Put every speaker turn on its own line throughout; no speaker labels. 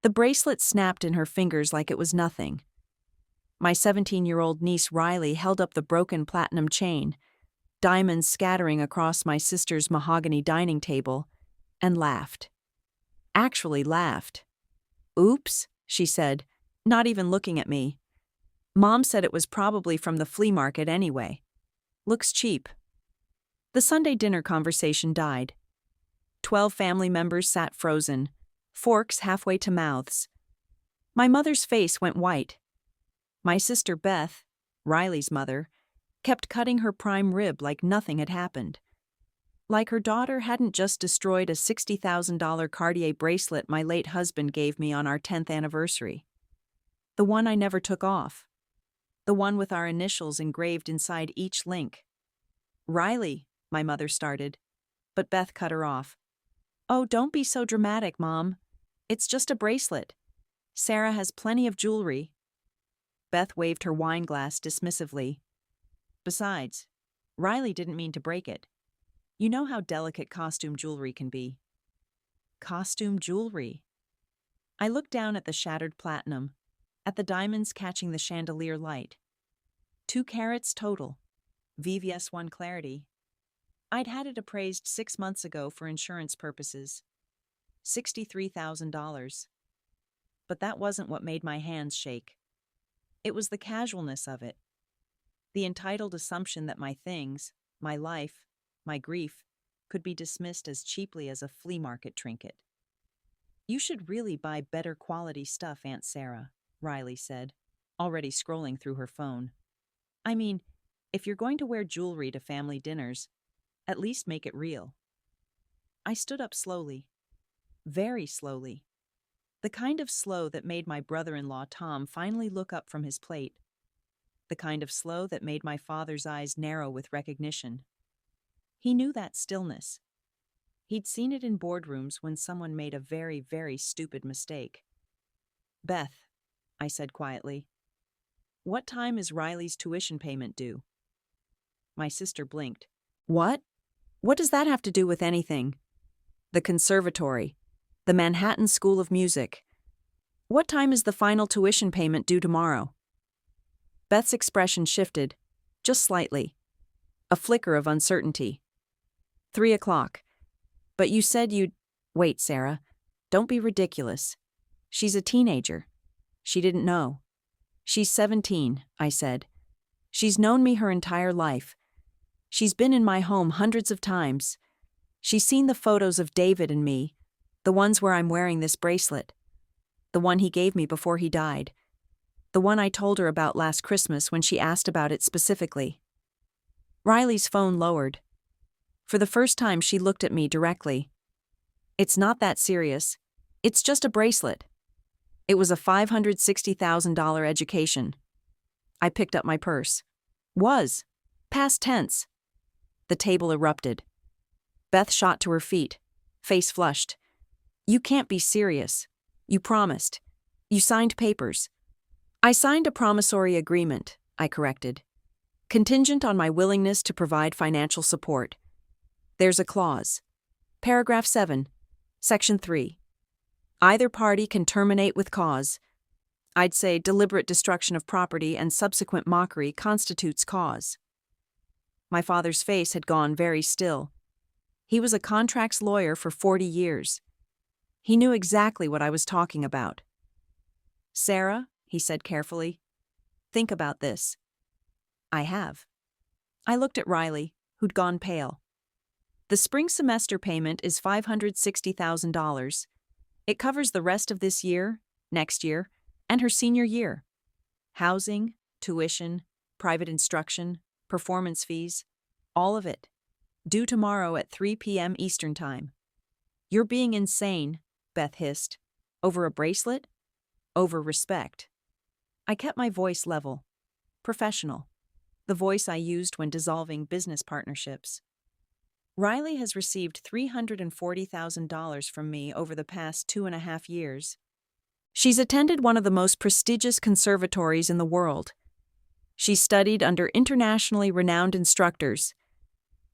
The bracelet snapped in her fingers like it was nothing. My 17-year-old niece Riley held up the broken platinum chain, diamonds scattering across my sister's mahogany dining table, and laughed. Actually laughed. "Oops," she said, not even looking at me. "Mom said it was probably from the flea market anyway. Looks cheap." The Sunday dinner conversation died. 12 family members sat frozen, forks halfway to mouths. My mother's face went white. My sister Beth, Riley's mother, kept cutting her prime rib like nothing had happened. Like her daughter hadn't just destroyed a $60,000 Cartier bracelet my late husband gave me on our 10th anniversary. The one I never took off. The one with our initials engraved inside each link. "Riley," my mother started, but Beth cut her off. "Oh, don't be so dramatic, Mom. It's just a bracelet. Sarah has plenty of jewelry." Beth waved her wine glass dismissively. "Besides, Riley didn't mean to break it. You know how delicate costume jewelry can be." Costume jewelry. I looked down at the shattered platinum, at the diamonds catching the chandelier light. 2 carats total. VVS1 clarity. I'd had it appraised 6 months ago for insurance purposes. $63,000. But that wasn't what made my hands shake. It was the casualness of it. The entitled assumption that my things, my life, my grief, could be dismissed as cheaply as a flea market trinket. "You should really buy better quality stuff, Aunt Sarah," Riley said, already scrolling through her phone. "I mean, if you're going to wear jewelry to family dinners, at least make it real." I stood up slowly. Very slowly. The kind of slow that made my brother-in-law Tom finally look up from his plate. The kind of slow that made my father's eyes narrow with recognition. He knew that stillness. He'd seen it in boardrooms when someone made a very, very stupid mistake. "Beth," I said quietly, "what time is Riley's tuition payment due?" My sister blinked. "What? What does that have to do with anything?" "The conservatory. The Manhattan School of Music. What time is the final tuition payment due tomorrow?" Beth's expression shifted, just slightly. A flicker of uncertainty. 3 o'clock. "But you said you'd—" "Wait, Sarah. Don't be ridiculous. She's a teenager. She didn't know." "She's 17, I said. "She's known me her entire life. She's been in my home hundreds of times. She's seen the photos of David and me, the ones where I'm wearing this bracelet. The one he gave me before he died. The one I told her about last Christmas when she asked about it specifically." Riley's phone lowered. For the first time, she looked at me directly. "It's not that serious. It's just a bracelet. It was a $560,000 education." I picked up my purse. "Was. Past tense." The table erupted. Beth shot to her feet, face flushed. "You can't be serious. You promised. You signed papers." "I signed a promissory agreement," I corrected. "Contingent on my willingness to provide financial support. There's a clause. Paragraph 7, Section 3. Either party can terminate with cause. I'd say deliberate destruction of property and subsequent mockery constitutes cause." My father's face had gone very still. He was a contracts lawyer for 40 years. He knew exactly what I was talking about. "Sarah," he said carefully, "think about this." "I have." I looked at Riley, who'd gone pale. "The spring semester payment is $560,000. It covers the rest of this year, next year, and her senior year. Housing, tuition, private instruction, performance fees, all of it. Due tomorrow at 3 p.m. Eastern Time." "You're being insane," Beth hissed. "Over a bracelet? Over respect." I kept my voice level. Professional. The voice I used when dissolving business partnerships. "Riley has received $340,000 from me over the past 2.5 years. She's attended one of the most prestigious conservatories in the world. She's studied under internationally renowned instructors.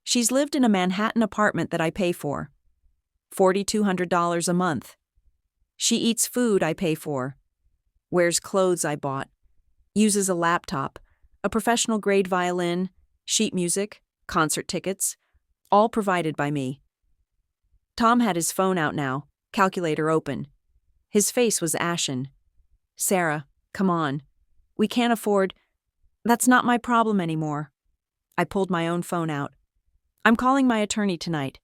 She's lived in a Manhattan apartment that I pay for. $4,200 a month. She eats food I pay for, wears clothes I bought, uses a laptop, a professional-grade violin, sheet music, concert tickets, all provided by me. Tom had his phone out now, calculator open. His face was ashen. Sarah, come on. We can't afford. That's not my problem anymore. I pulled my own phone out. I'm calling my attorney tonight.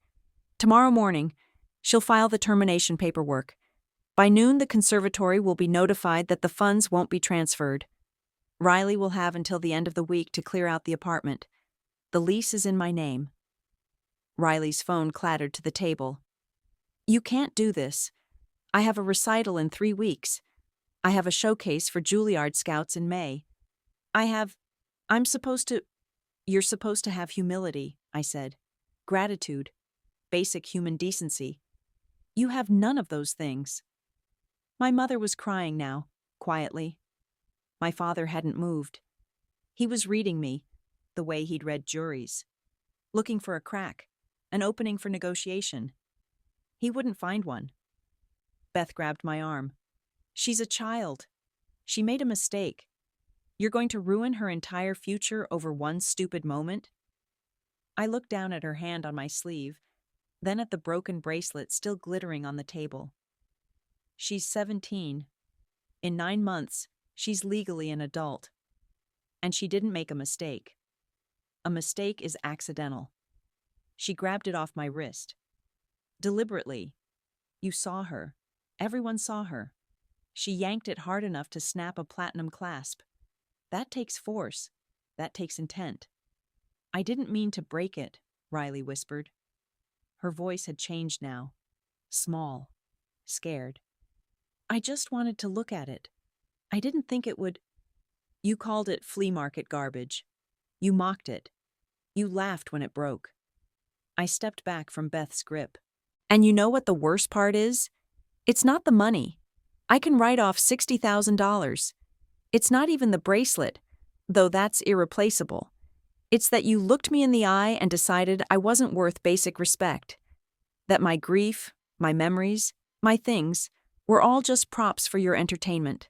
Tomorrow morning, she'll file the termination paperwork. By noon, the conservatory will be notified that the funds won't be transferred. Riley will have until the end of the week to clear out the apartment. The lease is in my name. Riley's phone clattered to the table. You can't do this. I have a recital in 3 weeks. I have a showcase for Juilliard scouts in May. I'm supposed to. You're supposed to have humility, I said. Gratitude. Basic human decency. You have none of those things. My mother was crying now, quietly. My father hadn't moved. He was reading me, the way he'd read juries. Looking for a crack, an opening for negotiation. He wouldn't find one. Beth grabbed my arm. She's a child. She made a mistake. You're going to ruin her entire future over one stupid moment? I looked down at her hand on my sleeve, then at the broken bracelet still glittering on the table. She's 17. In 9 months, she's legally an adult. And she didn't make a mistake. A mistake is accidental. She grabbed it off my wrist. Deliberately. You saw her. Everyone saw her. She yanked it hard enough to snap a platinum clasp. That takes force. That takes intent. I didn't mean to break it, Riley whispered. Her voice had changed now. Small. Scared. I just wanted to look at it. I didn't think it would. You called it flea market garbage. You mocked it. You laughed when it broke. I stepped back from Beth's grip. And you know what the worst part is? It's not the money. I can write off $60,000. It's not even the bracelet, though that's irreplaceable. It's that you looked me in the eye and decided I wasn't worth basic respect. That my grief, my memories, my things, were all just props for your entertainment.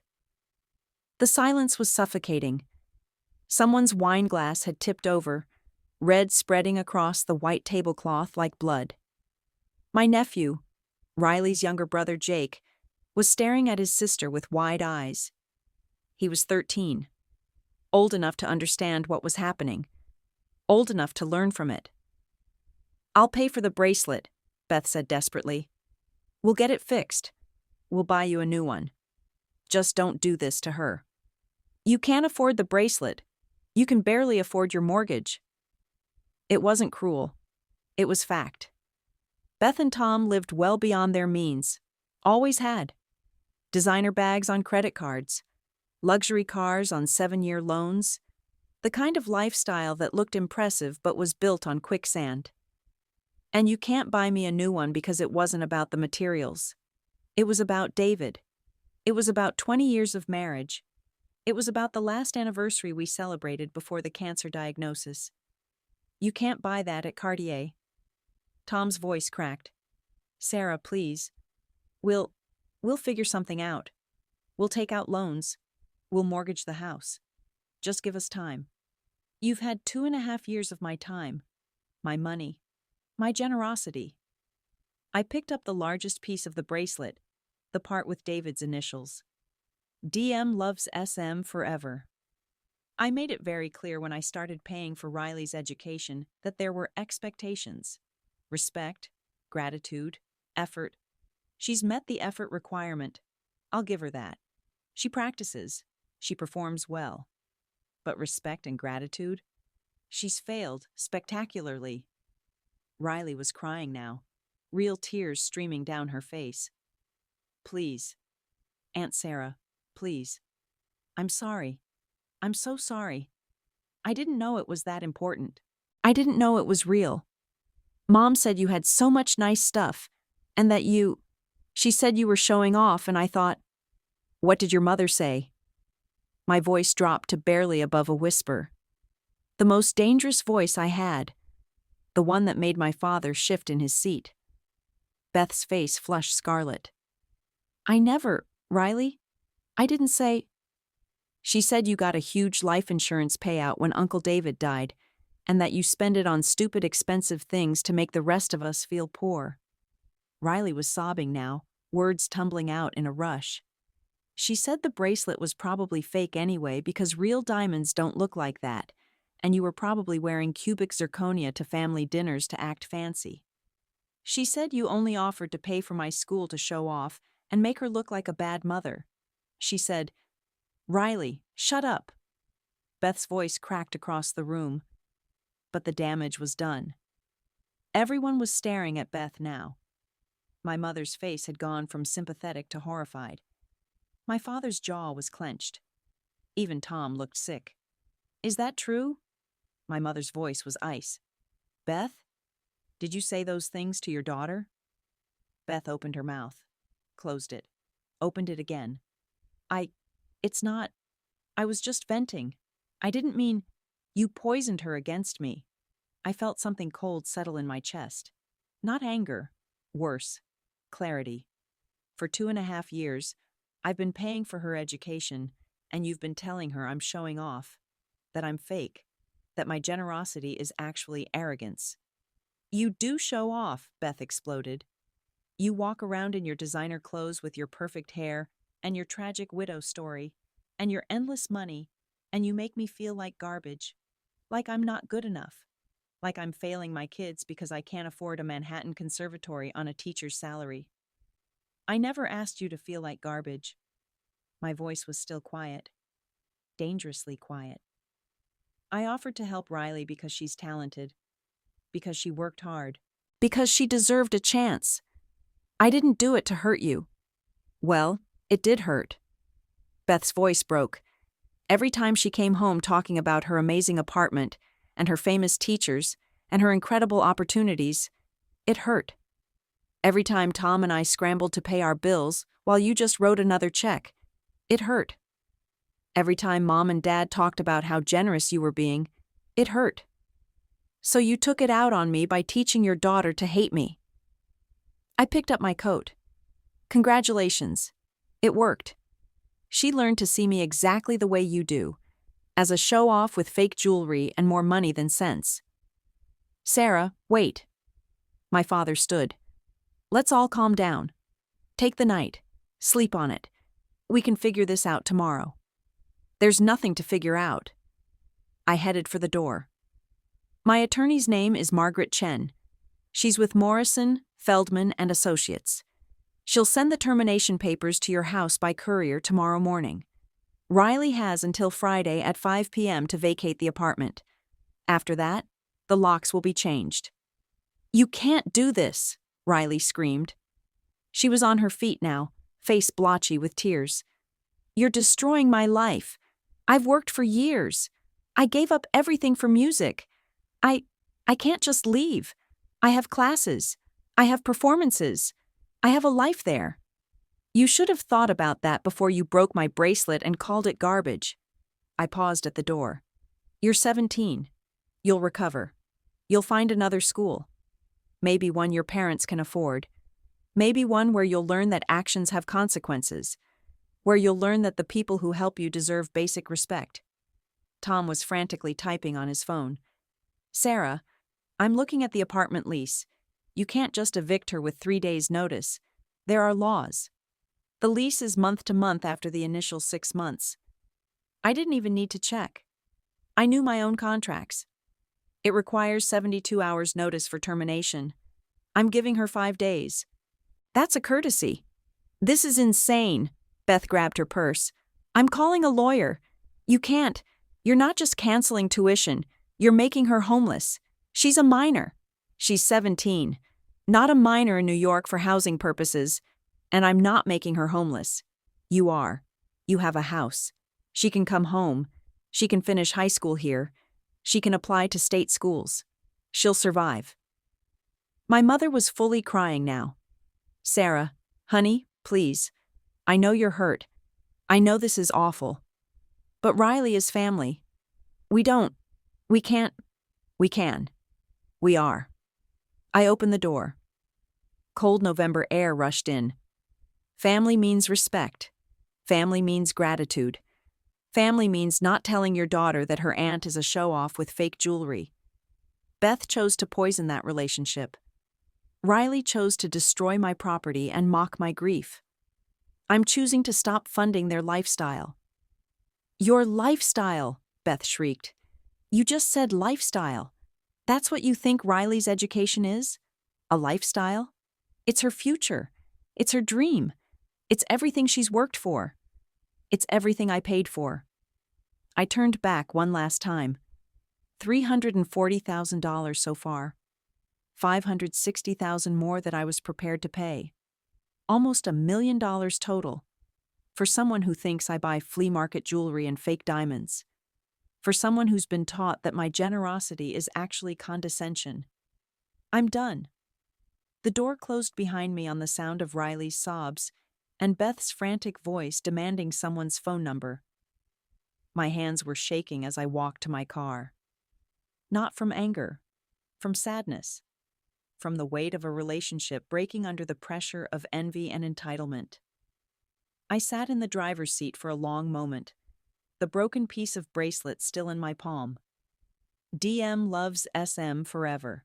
The silence was suffocating. Someone's wine glass had tipped over, red spreading across the white tablecloth like blood. My nephew, Riley's younger brother Jake, was staring at his sister with wide eyes. He was 13, old enough to understand what was happening, old enough to learn from it. I'll pay for the bracelet, Beth said desperately. We'll get it fixed. We'll buy you a new one. Just don't do this to her. You can't afford the bracelet. You can barely afford your mortgage. It wasn't cruel. It was fact. Beth and Tom lived well beyond their means. Always had. Designer bags on credit cards. Luxury cars on 7-year loans. The kind of lifestyle that looked impressive but was built on quicksand. And you can't buy me a new one because it wasn't about the materials. It was about David. It was about 20 years of marriage. It was about the last anniversary we celebrated before the cancer diagnosis. You can't buy that at Cartier. Tom's voice cracked. Sarah, please. We'll figure something out. We'll take out loans. We'll mortgage the house. Just give us time. You've had 2.5 years of my time, my money, my generosity. I picked up the largest piece of the bracelet, the part with David's initials. DM loves SM forever. I made it very clear when I started paying for Riley's education that there were expectations. Respect, gratitude, effort. She's met the effort requirement. I'll give her that. She practices. She performs well. But respect and gratitude? She's failed spectacularly. Riley was crying now, real tears streaming down her face. Please. Aunt Sarah, please. I'm sorry. I'm so sorry. I didn't know it was that important. I didn't know it was real. Mom said you had so much nice stuff, and that she said you were showing off, and I thought, what did your mother say? My voice dropped to barely above a whisper. The most dangerous voice I had, the one that made my father shift in his seat. Beth's face flushed scarlet. I never, Riley. I didn't say. She said you got a huge life insurance payout when Uncle David died, and that you spend it on stupid expensive things to make the rest of us feel poor. Riley was sobbing now, words tumbling out in a rush. She said the bracelet was probably fake anyway because real diamonds don't look like that, and you were probably wearing cubic zirconia to family dinners to act fancy. She said you only offered to pay for my school to show off and make her look like a bad mother. She said, "Riley, shut up." Beth's voice cracked across the room, but the damage was done. Everyone was staring at Beth now. My mother's face had gone from sympathetic to horrified. My father's jaw was clenched. Even Tom looked sick. "Is that true?" My mother's voice was ice. "Beth, did you say those things to your daughter?" Beth opened her mouth, closed it, opened it again. It's not. I was just venting. I didn't mean. You poisoned her against me." I felt something cold settle in my chest. Not anger. Worse. Clarity. For 2.5 years, I've been paying for her education, and you've been telling her I'm showing off, that I'm fake, that my generosity is actually arrogance. "You do show off," Beth exploded. "You walk around in your designer clothes with your perfect hair, and your tragic widow story, and your endless money, and you make me feel like garbage, like I'm not good enough, like I'm failing my kids because I can't afford a Manhattan conservatory on a teacher's salary. I never asked you to feel like garbage." My voice was still quiet, dangerously quiet. "I offered to help Riley because she's talented, because she worked hard, because she deserved a chance. I didn't do it to hurt you." "Well, it did hurt." Beth's voice broke. Every time she came home talking about her amazing apartment and her famous teachers and her incredible opportunities, it hurt. Every time Tom and I scrambled to pay our bills while you just wrote another check, it hurt. Every time Mom and Dad talked about how generous you were being, it hurt. So you took it out on me by teaching your daughter to hate me. I picked up my coat. "Congratulations. It worked. She learned to see me exactly the way you do, as a show-off with fake jewelry and more money than sense." "Sarah, wait." My father stood. "Let's all calm down. Take the night. Sleep on it. We can figure this out tomorrow." "There's nothing to figure out." I headed for the door. "My attorney's name is Margaret Chen. She's with Morrison, Feldman, and Associates. She'll send the termination papers to your house by courier tomorrow morning. Riley has until Friday at 5 p.m. to vacate the apartment. After that, the locks will be changed." "You can't do this," Riley screamed. She was on her feet now, face blotchy with tears. "You're destroying my life. I've worked for years. I gave up everything for music. I can't just leave. I have classes. I have performances. I have a life there. You should have thought about that before you broke my bracelet and called it garbage." I paused at the door. "You're 17. You'll recover. You'll find another school. Maybe one your parents can afford. Maybe one where you'll learn that actions have consequences. Where you'll learn that the people who help you deserve basic respect." Tom was frantically typing on his phone. "Sarah, I'm looking at the apartment lease. You can't just evict her with 3 days' notice. There are laws. The lease is month to month after the initial 6 months. I didn't even need to check. I knew my own contracts. It requires 72 hours notice for termination. I'm giving her 5 days. That's a courtesy. This is insane." Beth grabbed her purse. "I'm calling a lawyer. You can't. You're not just canceling tuition. You're making her homeless. She's a minor. She's 17. Not a minor in New York for housing purposes. And I'm not making her homeless. You are. You have a house. She can come home. She can finish high school here. She can apply to state schools. She'll survive." My mother was fully crying now. "Sarah, honey, please. I know you're hurt. I know this is awful. But Riley is family. We can't. We can. We are." I opened the door. Cold November air rushed in. Family means respect. Family means gratitude. Family means not telling your daughter that her aunt is a show-off with fake jewelry. Beth chose to poison that relationship. Riley chose to destroy my property and mock my grief. I'm choosing to stop funding their lifestyle. Your lifestyle, Beth shrieked. You just said lifestyle. That's what you think Riley's education is? A lifestyle? It's her future. It's her dream. It's everything she's worked for. It's everything I paid for. I turned back one last time. $340,000 so far. $560,000 more that I was prepared to pay. Almost $1 million total. For someone who thinks I buy flea market jewelry and fake diamonds. For someone who's been taught that my generosity is actually condescension. I'm done. The door closed behind me on the sound of Riley's sobs and Beth's frantic voice demanding someone's phone number. My hands were shaking as I walked to my car. Not from anger, from sadness, from the weight of a relationship breaking under the pressure of envy and entitlement. I sat in the driver's seat for a long moment, the broken piece of bracelet still in my palm. DM loves SM forever.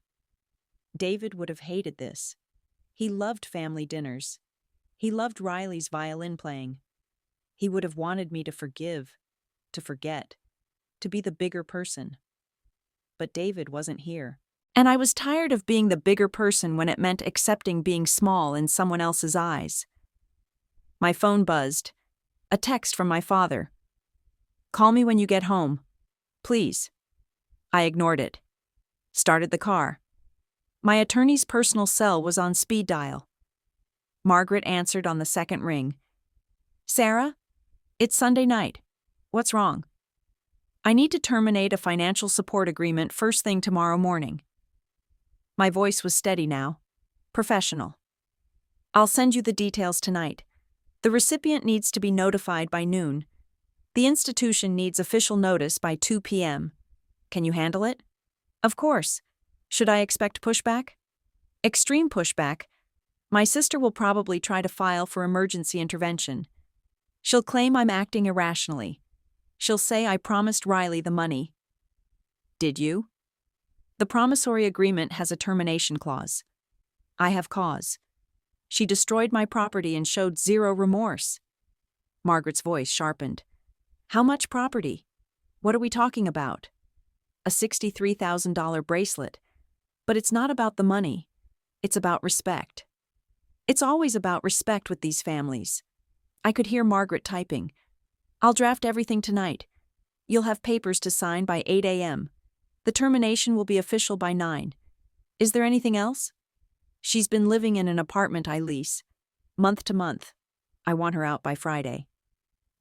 David would have hated this. He loved family dinners. He loved Riley's violin playing. He would have wanted me to forgive, to forget, to be the bigger person. But David wasn't here. And I was tired of being the bigger person when it meant accepting being small in someone else's eyes. My phone buzzed. A text from my father. Call me when you get home. Please. I ignored it. Started the car. My attorney's personal cell was on speed dial. Margaret answered on the second ring. Sarah? It's Sunday night. What's wrong? I need to terminate a financial support agreement first thing tomorrow morning. My voice was steady now. Professional. I'll send you the details tonight. The recipient needs to be notified by noon. The institution needs official notice by 2 p.m. Can you handle it? Of course. Should I expect pushback? Extreme pushback. My sister will probably try to file for emergency intervention. She'll claim I'm acting irrationally. She'll say I promised Riley the money. Did you? The promissory agreement has a termination clause. I have cause. She destroyed my property and showed zero remorse. Margaret's voice sharpened. How much property? What are we talking about? A $63,000 bracelet. But it's not about the money. It's about respect. It's always about respect with these families. I could hear Margaret typing. I'll draft everything tonight. You'll have papers to sign by 8 a.m. The termination will be official by 9. Is there anything else? She's been living in an apartment I lease, month to month. I want her out by Friday.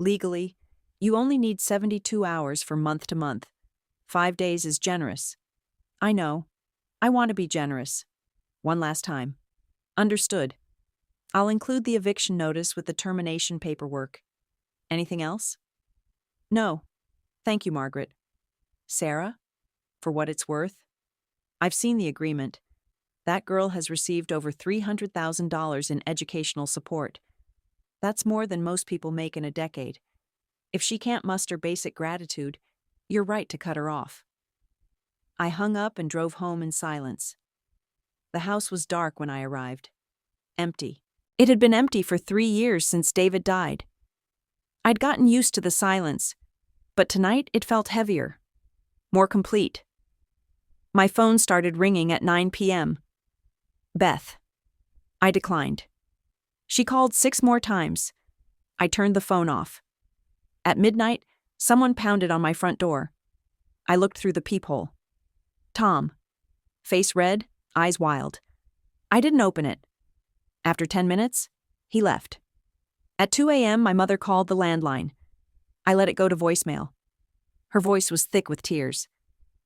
Legally, you only need 72 hours for month to month. 5 days is generous. I know. I want to be generous. One last time. Understood. I'll include the eviction notice with the termination paperwork. Anything else? No. Thank you, Margaret. Sarah? For what it's worth? I've seen the agreement. That girl has received over $300,000 in educational support. That's more than most people make in a decade. If she can't muster basic gratitude, you're right to cut her off. I hung up and drove home in silence. The house was dark when I arrived. Empty. It had been empty for 3 years since David died. I'd gotten used to the silence, but tonight it felt heavier, more complete. My phone started ringing at 9 p.m. Beth. I declined. She called 6 more times. I turned the phone off. At midnight, someone pounded on my front door. I looked through the peephole. Tom. Face red, eyes wild. I didn't open it. After 10 minutes, he left. At 2 a.m., my mother called the landline. I let it go to voicemail. Her voice was thick with tears.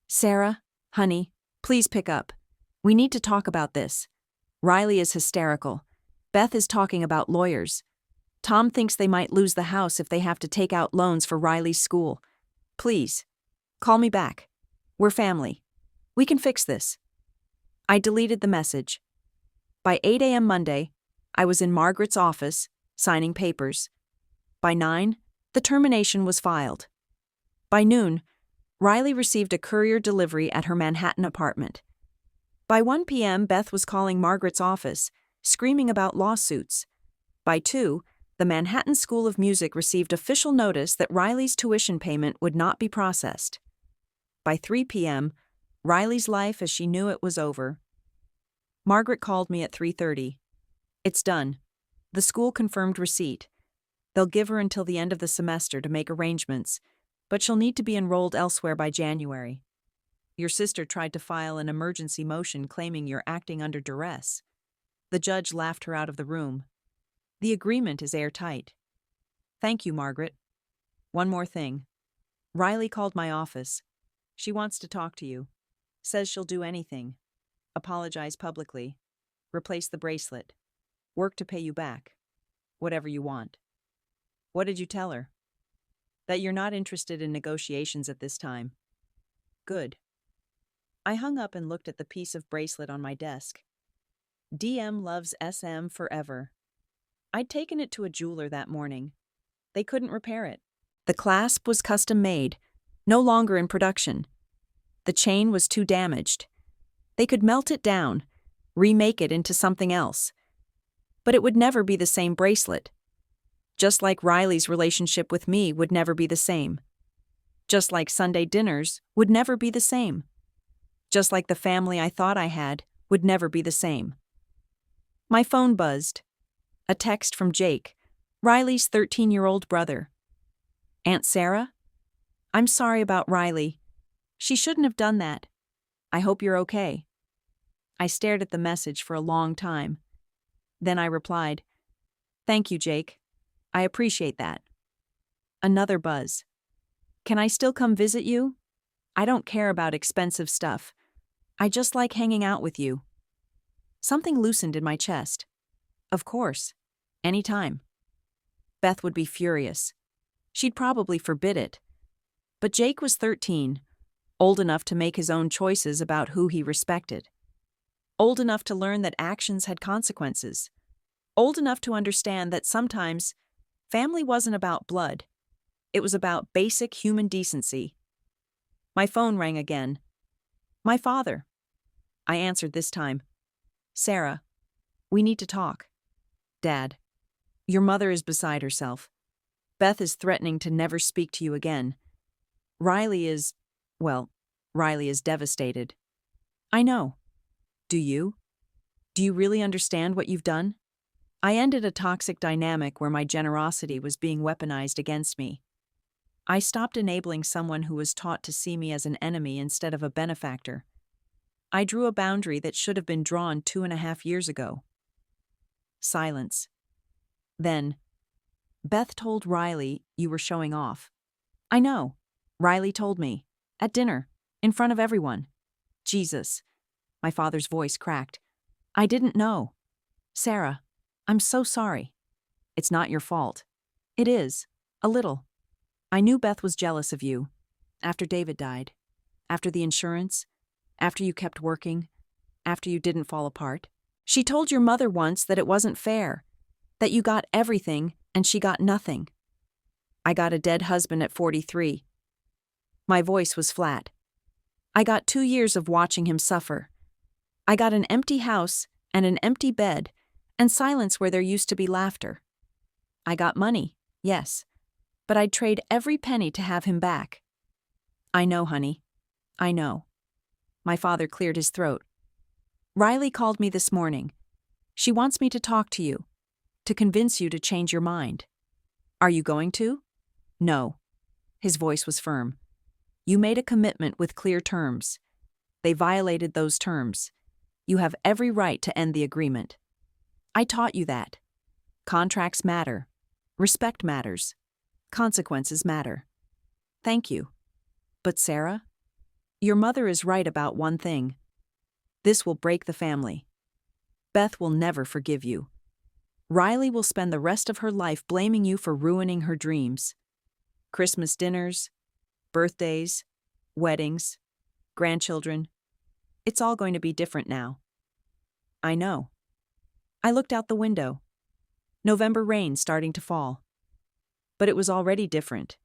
Sarah, honey, please pick up. We need to talk about this. Riley is hysterical. Beth is talking about lawyers. Tom thinks they might lose the house if they have to take out loans for Riley's school. Please, call me back. We're family. We can fix this. I deleted the message. By 8 a.m. Monday, I was in Margaret's office, signing papers. By 9, the termination was filed. By noon, Riley received a courier delivery at her Manhattan apartment. By 1 p.m., Beth was calling Margaret's office, screaming about lawsuits. By 2, the Manhattan School of Music received official notice that Riley's tuition payment would not be processed. By 3 p.m., Riley's life as she knew it was over. Margaret called me at 3:30. It's done. The school confirmed receipt. They'll give her until the end of the semester to make arrangements, but she'll need to be enrolled elsewhere by January. Your sister tried to file an emergency motion claiming you're acting under duress. The judge laughed her out of the room. The agreement is airtight. Thank you, Margaret. One more thing. Riley called my office. She wants to talk to you. Says she'll do anything. Apologize publicly. Replace the bracelet. Work to pay you back. Whatever you want. What did you tell her? That you're not interested in negotiations at this time. Good. I hung up and looked at the piece of bracelet on my desk. DM loves SM forever. I'd taken it to a jeweler that morning. They couldn't repair it. The clasp was custom made, no longer in production. The chain was too damaged. They could melt it down, remake it into something else. But it would never be the same bracelet. Just like Riley's relationship with me would never be the same. Just like Sunday dinners would never be the same. Just like the family I thought I had would never be the same. My phone buzzed. A text from Jake, Riley's 13-year-old brother. Aunt Sarah? I'm sorry about Riley. She shouldn't have done that. I hope you're okay. I stared at the message for a long time. Then I replied, Thank you, Jake. I appreciate that. Another buzz. Can I still come visit you? I don't care about expensive stuff. I just like hanging out with you. Something loosened in my chest. Of course. Anytime. Beth would be furious. She'd probably forbid it. But Jake was 13, old enough to make his own choices about who he respected. Old enough to learn that actions had consequences. Old enough to understand that sometimes family wasn't about blood. It was about basic human decency. My phone rang again. My father. I answered this time. Sarah, we need to talk. Dad, your mother is beside herself. Beth is threatening to never speak to you again. Riley is devastated. I know. Do you? Do you really understand what you've done? I ended a toxic dynamic where my generosity was being weaponized against me. I stopped enabling someone who was taught to see me as an enemy instead of a benefactor. I drew a boundary that should have been drawn 2.5 years ago. Silence. Then, Beth told Riley you were showing off. I know. Riley told me. At dinner. In front of everyone. Jesus. My father's voice cracked. I didn't know. Sarah, I'm so sorry. It's not your fault. It is. A little. I knew Beth was jealous of you. After David died. After the insurance. After you kept working. After you didn't fall apart. She told your mother once that it wasn't fair. That you got everything and she got nothing. I got a dead husband at 43. My voice was flat. I got 2 years of watching him suffer. I got an empty house and an empty bed and silence where there used to be laughter. I got money, yes, but I'd trade every penny to have him back. I know, honey. I know. My father cleared his throat. Riley called me this morning. She wants me to talk to you, to convince you to change your mind. Are you going to? No. His voice was firm. You made a commitment with clear terms. They violated those terms. You have every right to end the agreement. I taught you that. Contracts matter. Respect matters. Consequences matter. Thank you. But Sarah, your mother is right about one thing. This will break the family. Beth will never forgive you. Riley will spend the rest of her life blaming you for ruining her dreams. Christmas dinners, birthdays, weddings, grandchildren. It's all going to be different now. I know. I looked out the window. November rain starting to fall. But it was already different.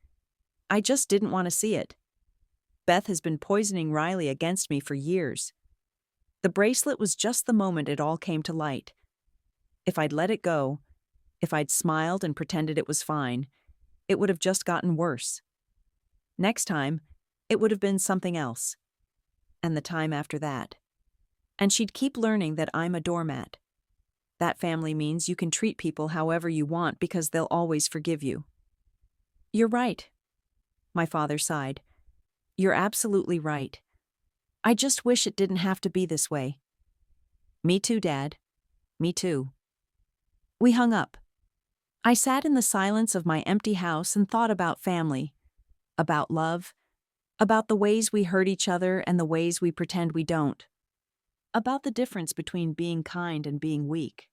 I just didn't want to see it. Beth has been poisoning Riley against me for years. The bracelet was just the moment it all came to light. If I'd let it go, if I'd smiled and pretended it was fine, it would have just gotten worse. Next time, it would have been something else. And the time after that. And she'd keep learning that I'm a doormat. That family means you can treat people however you want because they'll always forgive you. You're right. My father sighed. You're absolutely right. I just wish it didn't have to be this way. Me too, Dad. Me too. We hung up. I sat in the silence of my empty house and thought about family, about love, about the ways we hurt each other and the ways we pretend we don't, about the difference between being kind and being weak,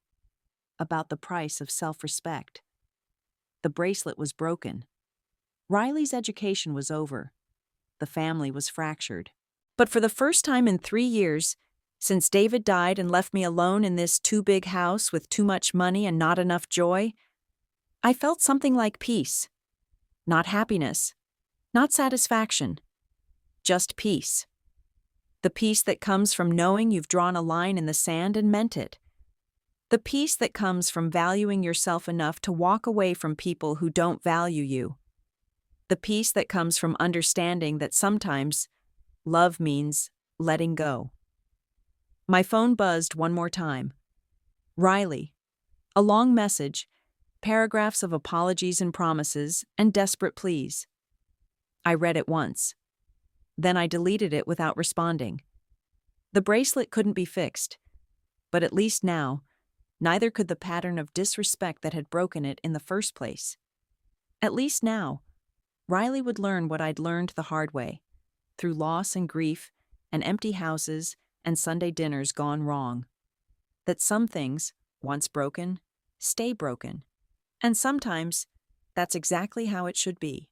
about the price of self-respect. The bracelet was broken. Riley's education was over. The family was fractured. But for the first time in 3 years, since David died and left me alone in this too big house with too much money and not enough joy, I felt something like peace. Not happiness, not satisfaction, just peace. The peace that comes from knowing you've drawn a line in the sand and meant it. The peace that comes from valuing yourself enough to walk away from people who don't value you. The peace that comes from understanding that sometimes love means letting go. My phone buzzed one more time. Riley. A long message, paragraphs of apologies and promises, and desperate pleas. I read it once. Then I deleted it without responding. The bracelet couldn't be fixed, but at least now, neither could the pattern of disrespect that had broken it in the first place. At least now, Riley would learn what I'd learned the hard way, through loss and grief and empty houses and Sunday dinners gone wrong. That some things, once broken, stay broken. And sometimes, that's exactly how it should be.